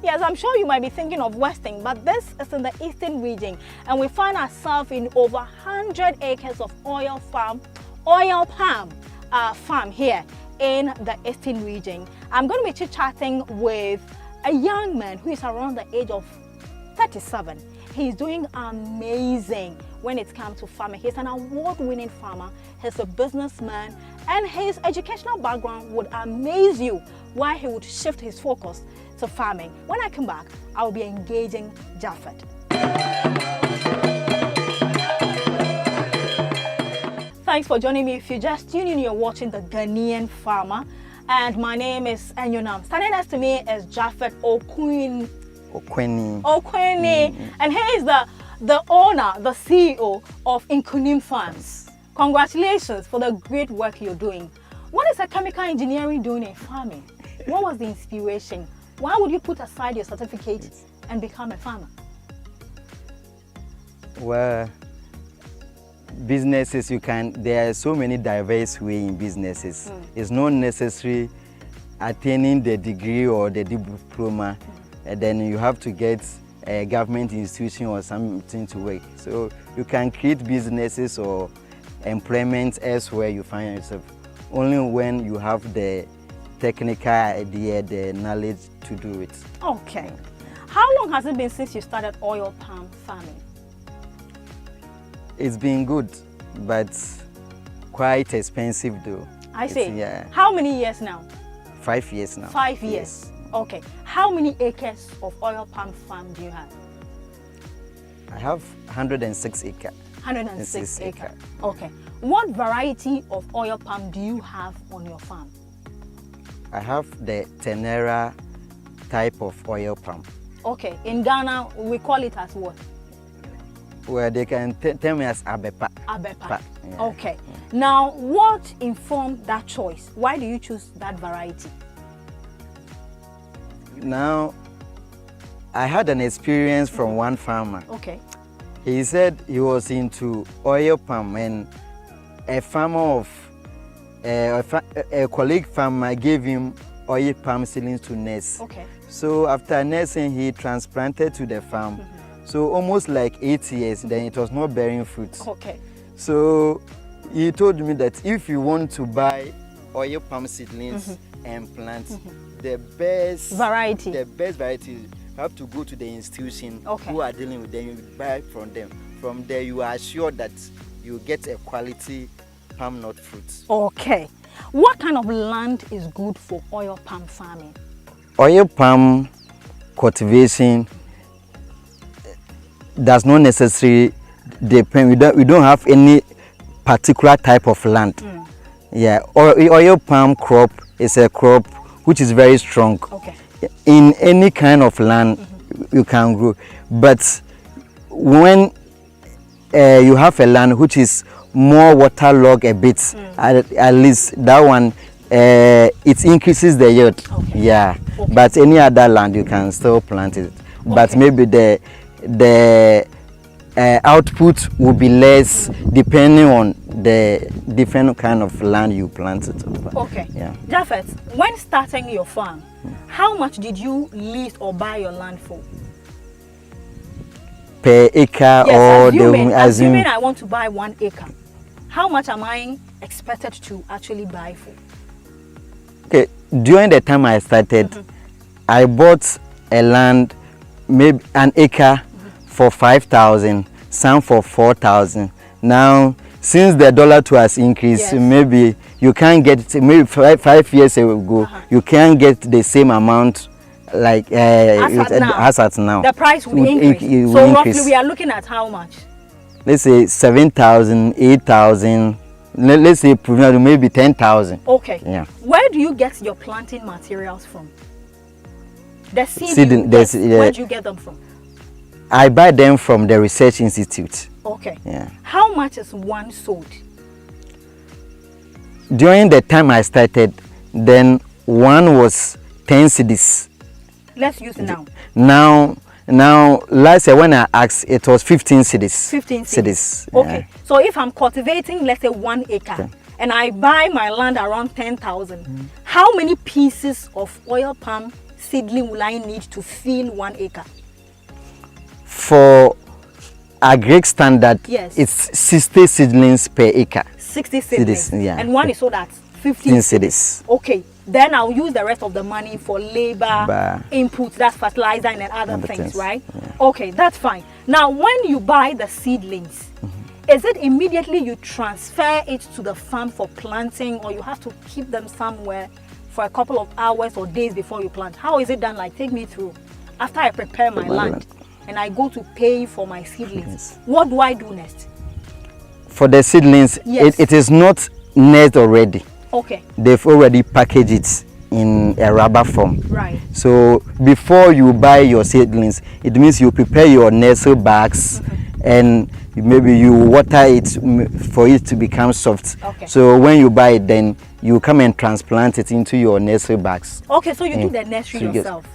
Yes, I'm sure you might be thinking of Western, but this is in the Eastern region, and we find ourselves in over 100 acres of oil palm farm here in the Eastern region. I'm going to be chit-chatting with a young man who is around the age of 37. He's doing amazing when it comes to farming. He's an award-winning farmer, he's a businessman, and his educational background would amaze you why he would shift his focus to farming. When I come back, I'll be engaging Japheth. Thanks for joining me. If you just tuned in, you're watching The Ghanaian Farmer, and my name is Enyonam. Standing next to me is Japheth Okwini. And he is the owner, the CEO of Nkunim Farms. Congratulations for the great work you're doing. What is a chemical engineering doing in farming? What was the inspiration? Why would you put aside your certificate and become a farmer? Well, businesses, there are so many diverse ways in businesses. It's not necessary attaining the degree or the diploma, and then you have to get a government institution or something to work. So you can create businesses or employment elsewhere you find yourself, only when you have the technical idea, the knowledge to do it. Okay. How long has it been since you started oil palm farming? It's been good, but quite expensive though. I see. Yeah. How many years now? 5 years now. 5 years. Yes. Okay. How many acres of oil palm farm do you have? I have 106 acres. 106 acres. Okay. What variety of oil palm do you have on your farm? I have the Tenera type of oil palm. Okay. In Ghana, we call it as what? Well, they can tell me as Abepa. Abepa. Yeah. Okay. Now, what informed that choice? Why do you choose that variety? Now, I had an experience from one farmer. Okay. He said he was into oil palm, and a farmer of a colleague farmer gave him oil palm seedlings to nurse. Okay. So after nursing, he transplanted to the farm. So almost like 8 years, then it was not bearing fruit. Okay. So he told me that if you want to buy oil palm seedlings and plant, the best variety, you have to go to the institution who are dealing with them. You buy from them. From there, you are sure that you get a quality palm nut fruit. Okay. What kind of land is good for oil palm farming? Oil palm cultivation does not necessarily depend. We don't have any particular type of land. Yeah, oil palm crop is a crop which is very strong. Okay. In any kind of land you can grow, but when you have a land which is more waterlogged a bit, at least that one, it increases the yield. Okay. Yeah. Okay. But any other land you can still plant it, but maybe the output will be less depending on the different kind of land you planted. Okay. Yeah. Japheth, when starting your farm, how much did you lease or buy your land for? Per acre, yes, or assuming I want to buy 1 acre, how much am I expected to actually buy for? Okay, during the time I started, I bought a land, maybe an acre for 5,000, some for 4,000. Now, since the dollar to has increased, maybe you can't get, maybe 5 years ago, you can't get the same amount like as at now. The price will increase. So roughly we are looking at how much? Let's say 7,000, 8,000. Let's say maybe 10,000. Okay. Yeah. Where do you get your planting materials from? The seed. Where do you get them from? I buy them from the research institute. Okay. Yeah. How much is one sold? During the time I started, then one was 10 cedis. Let's use now. Now, last year when I asked, it was 15 cedis. 15 cedis. Okay. Yeah. So if I'm cultivating, let's say 1 acre, and I buy my land around 10,000, how many pieces of oil palm seedling will I need to fill 1 acre? For agric standard, Yes. it's 60 seedlings per acre. 60 seedlings. Seedlings, yeah. And one is sold at 15 cedis. Okay. Then I'll use the rest of the money for labor, inputs, that's fertilizer and other things, right? Yeah. Okay, that's fine. Now, when you buy the seedlings, is it immediately you transfer it to the farm for planting, or you have to keep them somewhere for a couple of hours or days before you plant? How is it done? Like, take me through. After I prepare my land and I go to pay for my seedlings, Yes. what do I do next? For the seedlings, Yes. it is not nursed already. Okay. They've already packaged it in a rubber form. Right. So before you buy your seedlings, it means you prepare your nursery bags and maybe you water it for it to become soft. Okay. So when you buy it, then you come and transplant it into your nursery bags. Okay, so you do the nursery So yourself.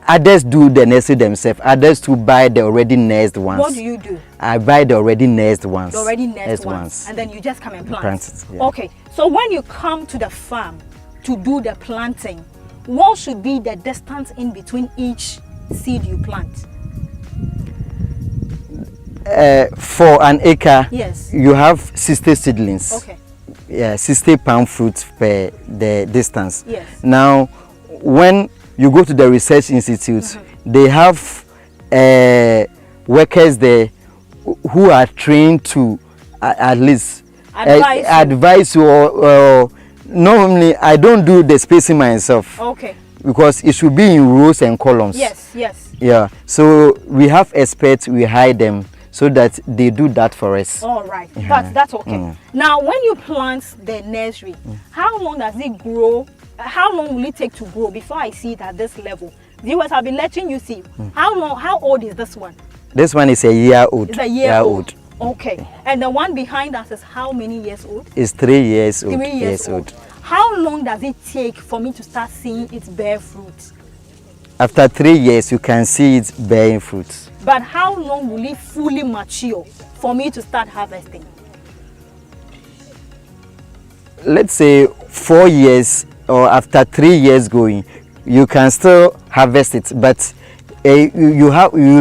Others do the nursery themselves. Others to buy the already nursed ones. What do you do? I buy the already nursed ones. The already nursed ones. And then you just come and plant. It, yeah. Okay, so when you come to the farm to do the planting, what should be the distance in between each seed you plant? For an acre, Yes. you have 60 seedlings. Okay. Yeah, 60 pound fruits per the distance. Yes. Now, when you go to the research institute, they have workers there who are trained to at least advise you. Or normally, I don't do the spacing myself. Okay. Because it should be in rows and columns. Yes, yes. Yeah, so we have experts, we hire them so that they do that for us. All right, that's okay. Now, when you plant the nursery, how long does it grow? How long will it take to grow before I see it at this level? Viewers, I'll be letting you see. How old is this one? This one is a year old. It's a year old. Okay. And the one behind us is how many years old? It's 3 years old. 3 years old. How long does it take for me to start seeing its bear fruit? After 3 years, you can see it bearing fruits. But how long will it fully mature for me to start harvesting? Let's say 4 years, or after 3 years going, you can still harvest it, but you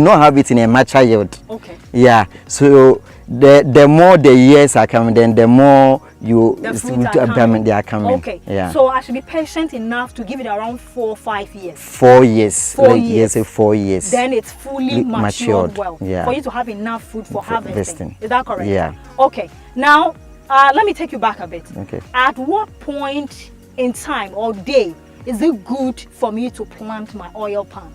not have it in a mature yield. Okay. Yeah. So the more the years are coming, then the more they are coming. Okay. Yeah. So I should be patient enough to give it around 4 or 5 years. 4 years. 4 years. Yes, 4 years. Then it's fully matured well. Yeah. For you to have enough food for harvesting. Is that correct? Yeah. Okay. Now, let me take you back a bit. Okay. At what point in time or day is it good for me to plant my oil palm?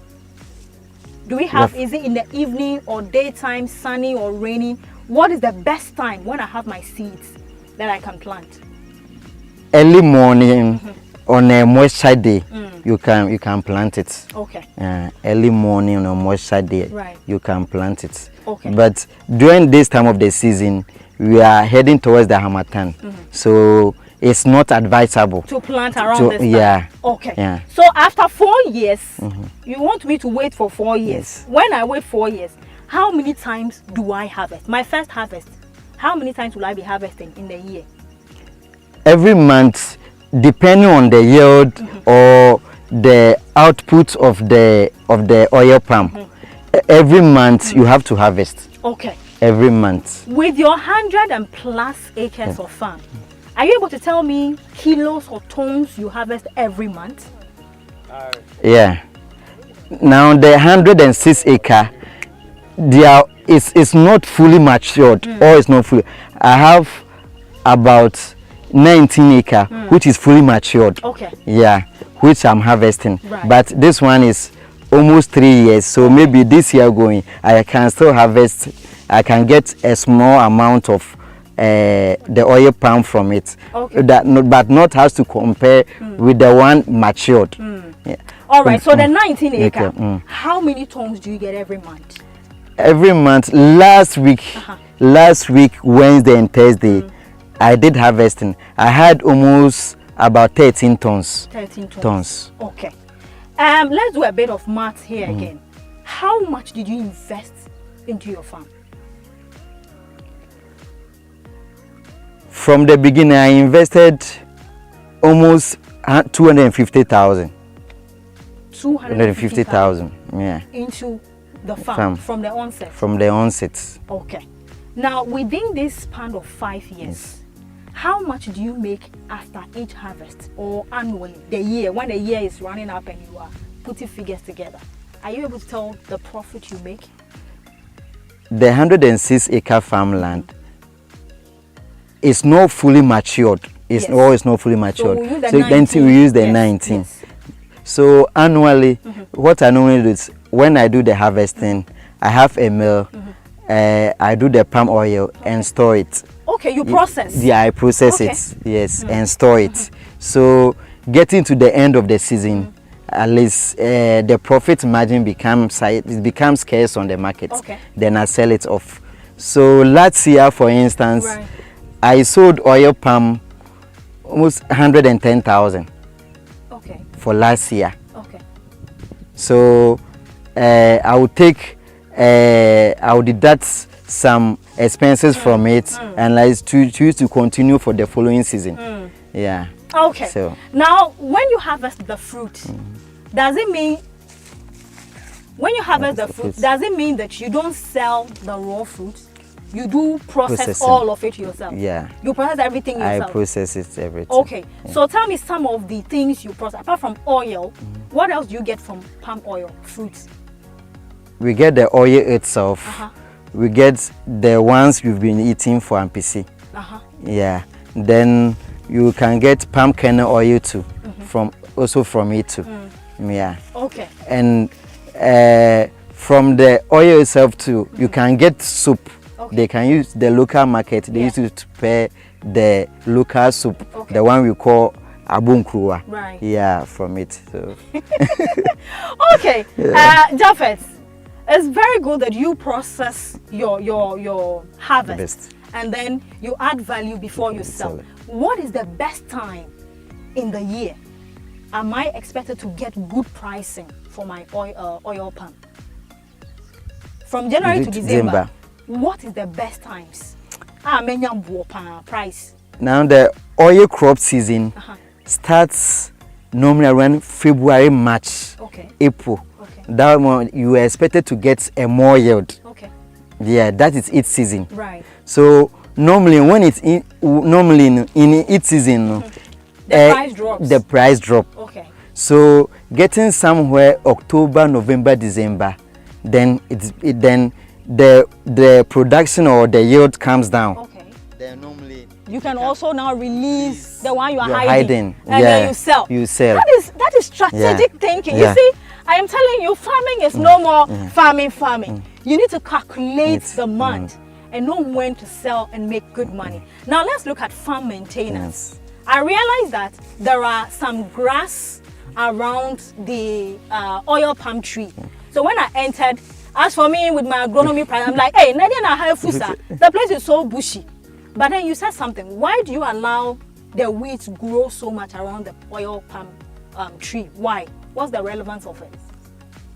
Do we have, is it in the evening or daytime, sunny or rainy? What is the best time when I have my seeds that I can plant? Early morning on a moisture day, you can plant it. Okay. Early morning on a moisture day, Right. you can plant it. Okay. But during this time of the season, we are heading towards the Hamatan, so it's not advisable To plant around this time? Yeah. Okay. Yeah. So after 4 years, you want me to wait for 4 years. Yes. When I wait 4 years, how many times do I harvest? My first harvest, how many times will I be harvesting in the year? Every month, depending on the yield or the output of the oil palm, every month you have to harvest. Okay. Every month. With your 100 and plus acres of farm, are you able to tell me kilos or tons you harvest every month? Yeah. Now the 106 acre, it's not fully matured, or it's not fully. I have about 19 acre, which is fully matured. Okay. Yeah, which I'm harvesting. Right. But this one is almost 3 years, so maybe this year going, I can still harvest. I can get a small amount of the oil palm from it. Okay. But not has to compare with the one matured. Yeah. All right. So the 19 acre, Okay. how many tons do you get every month? Every month, last week Wednesday and Thursday, I did harvesting. I had almost about 13 tons. 13 tons. Okay. Let's do a bit of math here again. How much did you invest into your farm? From the beginning, I invested almost 250,000. 250,000 yeah, into the farm from the onset. From the onset. Okay. Now, within this span of 5 years, how much do you make after each harvest or annually, the year, when the year is running up and you are putting figures together? Are you able to tell the profit you make? The 106-acre farmland is not fully matured. It's always not fully matured. So then we use the 19. Yes. So annually, what I normally do is when I do the harvesting, I have a mill, I do the palm oil and store it. Okay, you process? Yeah, I process it, yes, and store it. So getting to the end of the season, at least the profit margin becomes scarce on the market. Okay. Then I sell it off. So last year, for instance, I sold oil palm almost 110,000. Okay. For last year. Okay. So I will deduct some expenses from it and like choose to continue for the following season. Yeah. Okay. So now, when you harvest the fruit, does it mean does it mean that you don't sell the raw fruit? You do process all of it yourself? Yeah. You process everything yourself? I process it everything. Okay. Yeah. So tell me some of the things you process. Apart from oil, what else do you get from palm oil, fruits? We get the oil itself. We get the ones you've been eating for MPC. Yeah. Then you can get palm kernel oil too, from it too. Yeah. Okay. And from the oil itself too, you can get soup. Okay. They can use the local market. They used to prepare the local soup, the one we call abunkruwa. Right. Yeah, from it. So. Okay. Japhet, it's very good that you process your harvest and then you add value before you sell. What is the best time in the year? Am I expected to get good pricing for my oil palm? From January to December. What is the best times? Price. Now the oil crop season starts normally around February, March, April. That one you are expected to get a more yield. Okay. Yeah, that is its season. Right. So normally when it's in its season, the price drops. The price drop. Okay. So getting somewhere October, November, December, then the production or the yield comes down. Okay. Then normally you can also now release the one you're hiding. And then you sell. You sell. That is strategic thinking. You see, I am telling you, farming is no more farming. You need to calculate the month and know when to sell and make good money. Now let's look at farm maintenance. I realize that there are some grass around the oil palm tree. So when I entered, as for me with my agronomy price, I'm like, hey, the place is so bushy. But then you said something. Why do you allow the weeds grow so much around the oil palm tree? Why? What's the relevance of it?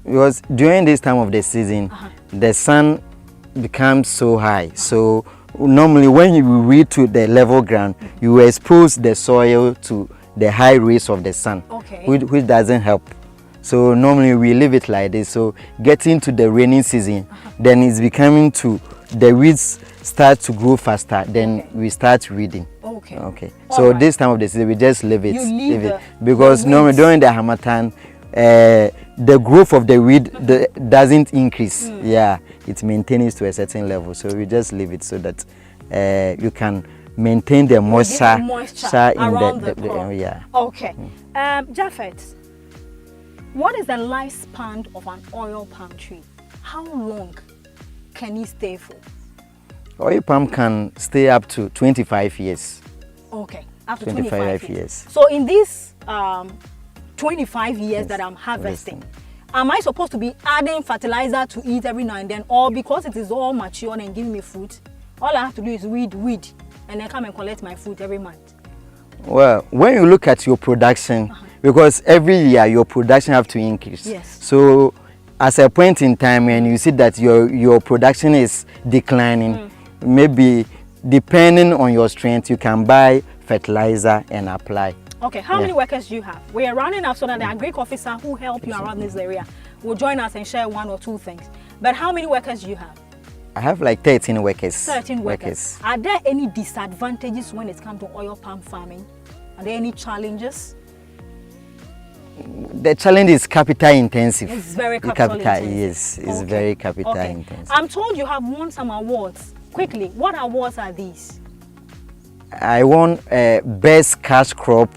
Because during this time of the season, the sun becomes so high. So normally when you weed to the level ground, you expose the soil to the high rays of the sun, which doesn't help. So normally we leave it like this. So getting to the rainy season, then it's becoming to the weeds start to grow faster. Then we start weeding. Okay. So this time of the season we just leave it. Leave it because normally during the Harmattan, the growth of the weed doesn't increase. Yeah, it maintains to a certain level. So we just leave it so that you can maintain the moisture in around the crop. Yeah. Okay. Japhet, what is the lifespan of an oil palm tree? How long can it stay for? Oil palm can stay up to 25 years. Okay, up to 25 years. So in these 25 years that I'm harvesting, am I supposed to be adding fertilizer to it every now and then, or because it is all mature and giving me fruit, all I have to do is weed, and then come and collect my fruit every month? Well, when you look at your production, because every year your production have to increase. Yes. So at a point in time when you see that your production is declining, maybe depending on your strength, you can buy fertilizer and apply. Okay, how many workers do you have? We are rounding up so that the agri officer who help you around this area will join us and share one or two things. But how many workers do you have? I have like 13 workers. 13 workers. Are there any disadvantages when it comes to oil palm farming? Are there any challenges? The challenge is capital intensive. It's very capital intensive. Yes, it's very capital intensive. I'm told you have won some awards. Quickly, what awards are these? I won best cash crop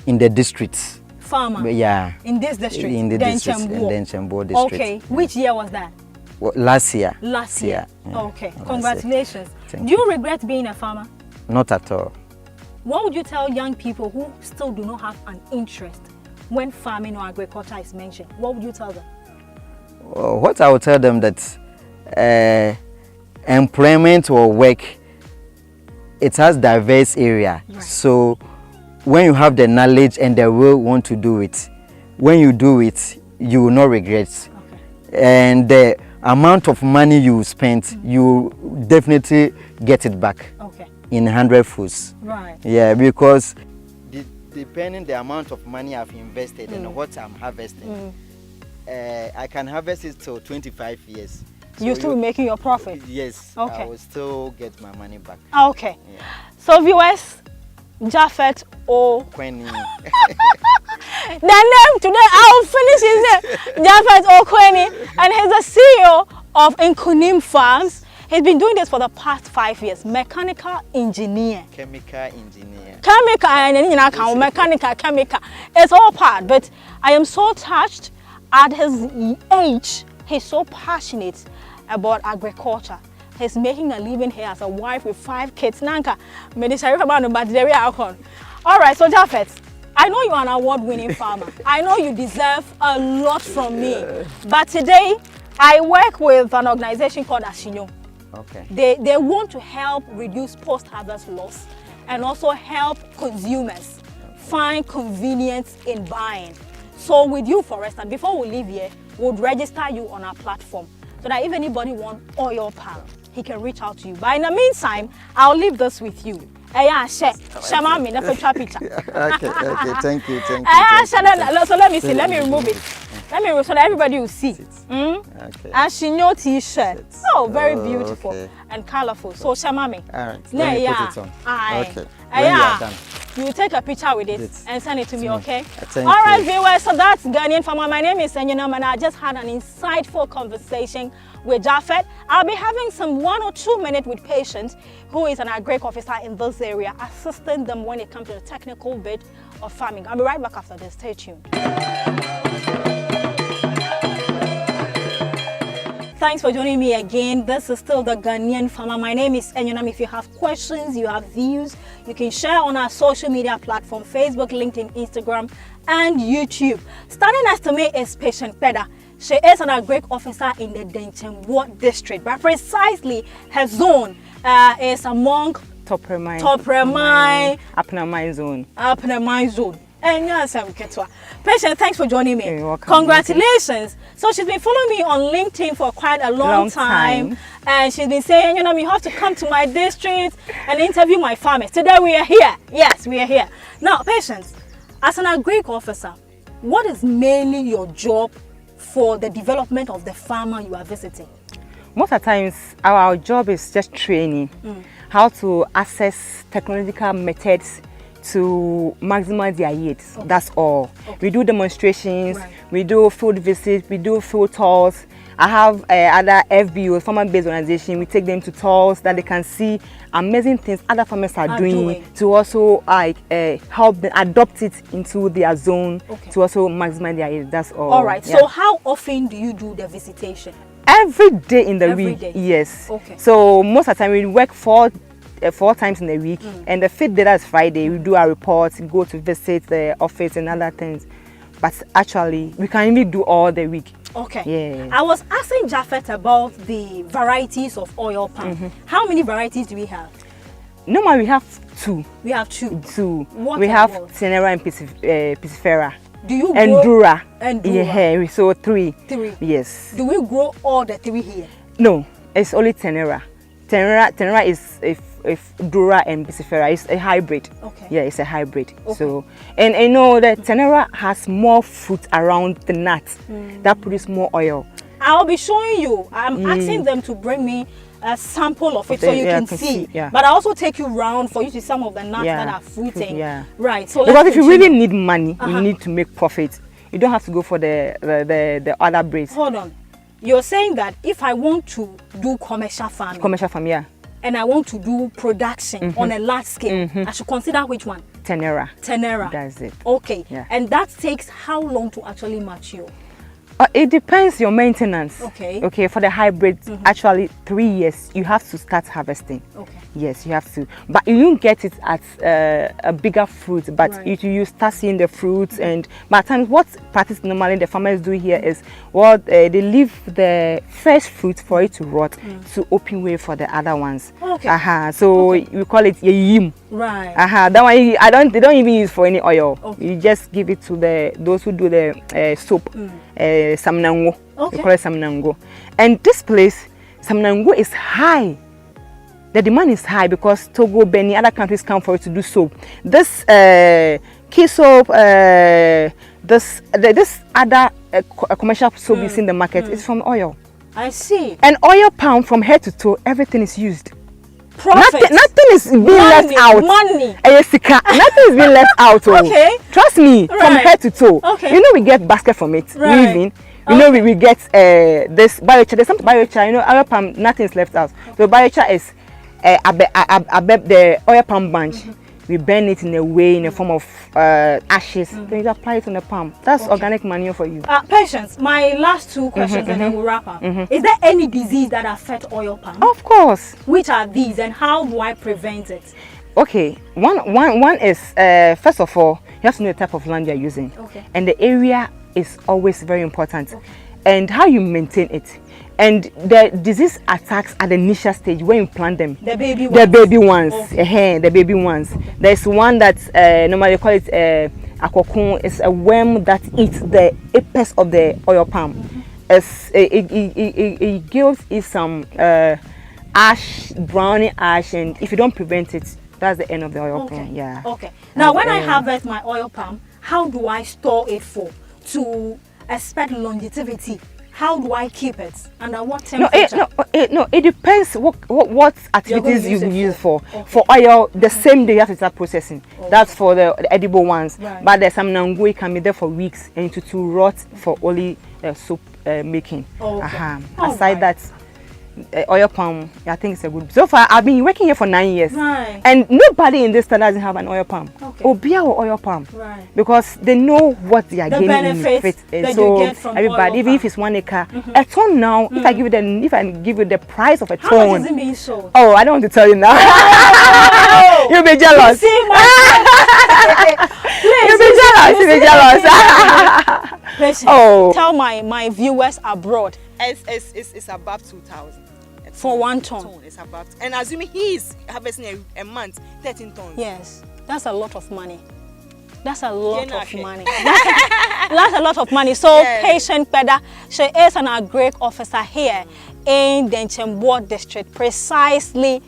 in the district. Farmer? Yeah. In this district? In the district, in the Nchembo district. Okay, which year was that? Well, last year. Last year? Yeah. Okay, congratulations. Do you regret being a farmer? Not at all. What would you tell young people who still do not have an interest when farming or agriculture is mentioned? What would you tell them? What I would tell them that employment or work, it has diverse area. Right. So when you have the knowledge and the will want to do it, when you do it, you will not regret. Okay. And the amount of money you spent, you definitely get it back. Okay. In 100 foods. Right. Yeah, because depending the amount of money I've invested and what I'm harvesting, I can harvest it till 25 years. So you're still making your profit? Yes. Okay. I will still get my money back. Okay. Yeah. So viewers, Japhet O. Kweni. The name today, I'll finish his name. Japhet O. Kweni, and he's the CEO of Nkunim Farms. He's been doing this for the past 5 years. Mechanical engineer. Chemical engineer. Chemical and mechanical, chemical. It's all part. But I am so touched at his age. He's so passionate about agriculture. He's making a living here as a wife with 5 kids. Nanka, all right, so Japhet, I know you're an award-winning farmer. I know you deserve a lot from me. But today, I work with an organization called Ashinyo. Okay. They want to help reduce post-harvest loss and also help consumers find convenience in buying. So with you, for instance, before we leave here, we'll register you on our platform so that if anybody wants oil palm, he can reach out to you. But in the meantime, I'll leave this with you. Okay, thank you. So let me see, let me remove it. Let me remove so that everybody will see. Okay. And she know t-shirt. Oh, very beautiful and colorful. So Shamami. Alright, let me put it on. Okay. When you are done, you take a picture with it and send it to me, okay? Alright, viewers, so that's Ghanaian Farmer. My name is Enyenam, and I just had an insightful conversation with Japhet. I'll be having some 1 or 2 minutes with Patience, who is an agri officer in this area, assisting them when it comes to the technical bit of farming. I'll be right back after this. Stay tuned. Thanks for joining me again. This is still the Ghanaian Farmer. My name is Enyenam. If you have questions, you have views, you can share on our social media platform, Facebook, LinkedIn, Instagram, and YouTube. Standing next to me is Patient Peda. She is an agri officer in the Nchembo district, but precisely her zone is among Topremai zone. Apnamai zone. And yes, Patient, thanks for joining me. You're welcome. Congratulations. So she's been following me on LinkedIn for quite a long time. And she's been saying, you know, you have to come to my district and interview my farmers. Today we are here. Yes, we are here. Now, Patience, as an agri officer, what is mainly your job for the development of the farmer you are visiting? Most of the times, our job is just training how to access technological methods to maximize their yields. That's all. We do demonstrations, we do field visits, we do field tours. I have other FBOs, farmer-based organization. We take them to tours that they can see amazing things other farmers are doing to also help them adopt it into their zone to also maximize their yield. That's all. All right. Yeah. So how often do you do the visitation? Every day in the week. Yes. Okay. So most of the time we work 4 times in a week, and the 5th day, that's Friday, we do our reports, go to visit the office and other things. But actually, we can only do all the week. Okay. Yeah. I was asking Japhet about the varieties of oil palm. How many varieties do we have? Normally, we have 2. We have 2. 2. What we have Tenera and Piscifera. Do you Endura? Endura. Yeah, so 3. 3. Yes. Do we grow all the 3 here? No, it's only Tenera. Tenera is if Dura and Bicifera. It's a hybrid. Okay. Yeah, it's a hybrid. Okay. So, and I know that Tenera has more fruit around the nut that produce more oil. I'll be showing you. I'm asking them to bring me a sample of it so you can see. Yeah. But I also take you round for you to see some of the nuts that are fruiting. Yeah. Right. So because if you really need money, you need to make profit. You don't have to go for the other breeds. Hold on. You're saying that if I want to do commercial farming, yeah, and I want to do production on a large scale, I should consider which one? Tenera. That's it. Okay. Yeah. And that takes how long to actually mature? It depends your maintenance. Okay. Okay, for the hybrid, actually 3 years you have to start harvesting. Okay. Yes, you have to. But you don't get it at a bigger fruit. But Right. you start seeing the fruits, and by the time what practice normally the farmers do here is they leave the first fruit for it to rot to open way for the other ones. Okay. So we call it yim. Right. That one they don't even use for any oil. Okay. You just give it to those who do the soap. Samnango. Okay. We call it Samnango. And this place, Samnango is high. The demand is high because Togo, Benin, other countries come for it to do soap. This key soap, this other commercial soap you see in the market is from oil. I see. And oil palm from head to toe, everything is used. Profit. Nothing is being left out. Money. Nothing is being left out. Okay. Trust me, from Right. head to toe. Okay. You know we get basket from it. Right. Weaving. You know we get this biochar. There's some biochar. You know oil palm. Nothing is left out. So biochar is the oil palm bunch. We burn it in a way in a form of ashes. Then you apply it on the palm. That's organic manure for you. Patience, my last two questions and then we'll wrap up. Is there any disease that affects oil palm? Of course. Which are these and how do I prevent it? Okay, one is first of all you have to know the type of land you're using. Okay. And the area is always very important. Okay. And how you maintain it. And the disease attacks at the initial stage when you plant them. The baby ones. The baby ones. Okay. The baby ones. Okay. There's one that normally call it akokun. It's a worm that eats the apex of the oil palm. It gives it some ash, browny ash, and if you don't prevent it, that's the end of the oil palm. Yeah. Okay. Now, when I harvest my oil palm, how do I store it for to expect longevity? How do I keep it? Under what temperature? It depends what activities you use for. Okay. For oil, the same day you have to start processing. Okay. That's for the edible ones. Right. But there's some nango, it can be there for weeks and to rot for only soap making. Okay. Aside that, oil palm, I think it's a good. So far, I've been working here for 9 years. Right. And nobody in this town doesn't have an oil palm. Okay. Obia or oil palm. Right. Because they know what they are gaining in benefits it. that So you get from everybody, oil even palm. if it's 1 acre, a ton now, if I give you the price of a How ton. much is it being sold? Oh, I don't want to tell you now. Oh! You'll be jealous. You see my You'll be jealous. Listen, Oh. Tell my viewers abroad It's above 2,000. for 1 ton. It's about, and assuming he is harvesting a month, 13 tons. Yes, that's a lot of money. That's a lot of money. That's a lot of money. So, Yes. Patient Peda, she is an agri officer here in the Nchembo district, precisely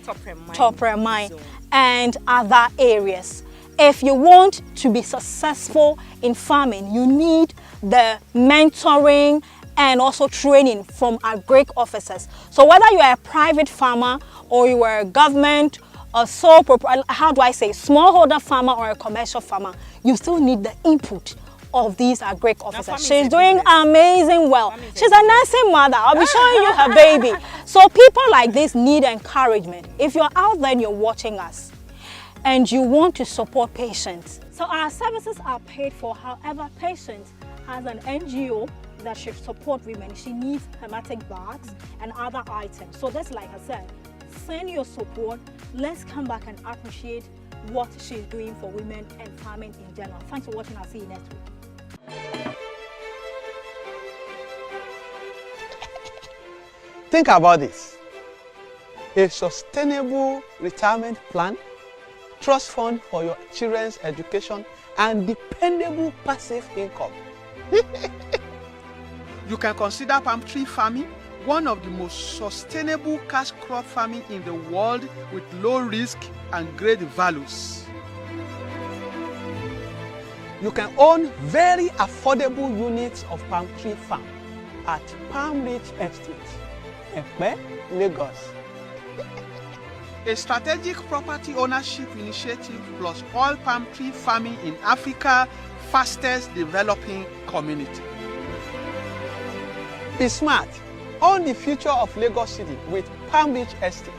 Topremai and other areas. If you want to be successful in farming, you need the mentoring and also training from our Greek officers. So whether you are a private farmer or you are a government or smallholder farmer or a commercial farmer, you still need the input of these Greek officers. She's doing amazing well. She's a nursing mother. I'll be showing you her baby. So people like this need encouragement. If you're out there and you're watching us and you want to support patients, so our services are paid for. However, Patients has an NGO that should support women. She needs hermetic bags and other items. So that's like I said, send your support. Let's come back and appreciate what she's doing for women and farming in general. Thanks for watching. I'll see you next week. Think about this. A sustainable retirement plan, trust fund for your children's education, and dependable passive income. You can consider palm tree farming, one of the most sustainable cash crop farming in the world with low risk and great values. You can own very affordable units of palm tree farm at Palm Ridge Estate, Epe, Lagos. A strategic property ownership initiative plus oil palm tree farming in Africa's fastest developing community. Be smart. Own the future of Lagos City with Palm Ridge Estate.